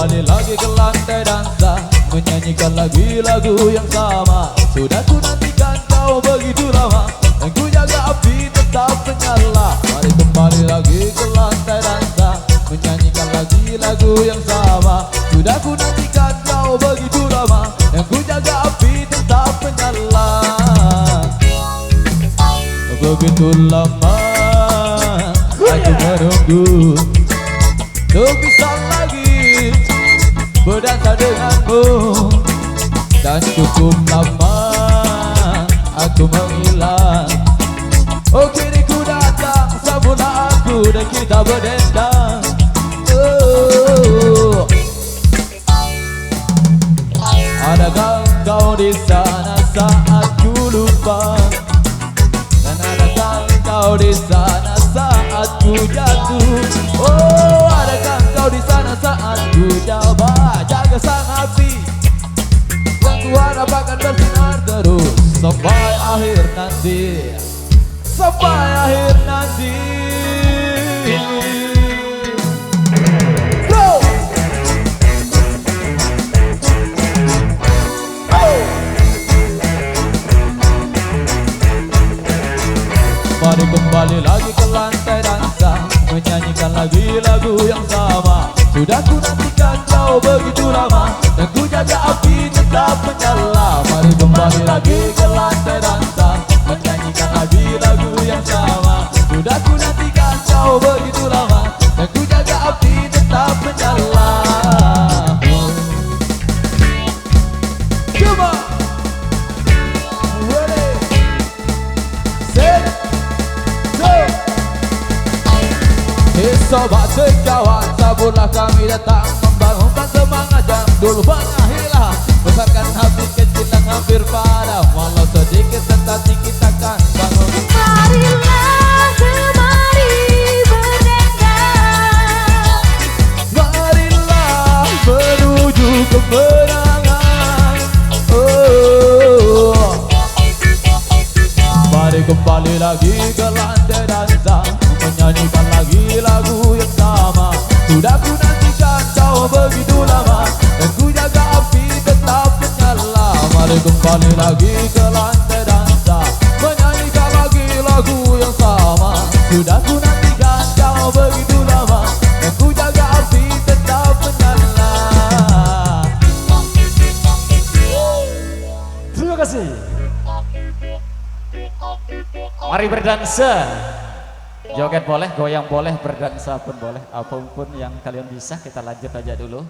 kembali lagi ke lantai dansa, menyanyikan lagi lagu yang sama. Sudah ku nantikan kau begitu lama, dan ku jaga api tetap menyala. Mari kembali lagi ke lantai dansa, menyanyikan lagi lagu yang sama. Sudah ku nantikan kau begitu lama, dan ku jaga api tetap menyala. Begitu lama aku menunggu untuk bisa lagi berdansa denganmu, dan cukup lama aku menghilang. Oh kini ku datang, sambutlah aku dan kita berdendang. Oh. Adakah kau di sana saat ku lupa? Dan adakah kau di sana saat ku jatuh? Oh, adakah kau di sana saat ku coba jaga sang api yang ku harap akan bersinar terus sampai akhir nanti, sampai akhir nanti. Go! Mari kembali lagi ke lantai dansa, menyanyikan lagi lagu yang sama. Sudah ku nantikan kau begitu lama, dan ku jaga api tetap menyala. Mari kembali lagi ke lantai dansa, menyanyikan lagi lagu yang sama. Sudah ku nantikan kau begitu lama, dan ku jaga api tetap menyala. Come on! Ready? Set! Hei sobat sekawan, sabunlah kami datang membangunkan semangat yang dulu banyak hilang. Besarkan hati kecil yang hampir padam, walau sedikit tetapi kita akan bangun. Marilah kemari berdendang, Marilah menuju kemenangan. Oh. Mari kembali lagi ke lantai dansa, menyanyikan lagi lagu yang sama. Sudah ku nantikan kau begitu lama, dan ku jaga api tetap menyala. Mari kembali lagi ke lantai dansa, menyanyikan lagi lagu yang sama. Sudah ku nantikan kau begitu lama, dan ku jaga api tetap menyala. Terima kasih. Mari berdansa. Joget boleh, goyang boleh, berdansa pun boleh. Apapun yang kalian bisa, kita lanjut aja dulu.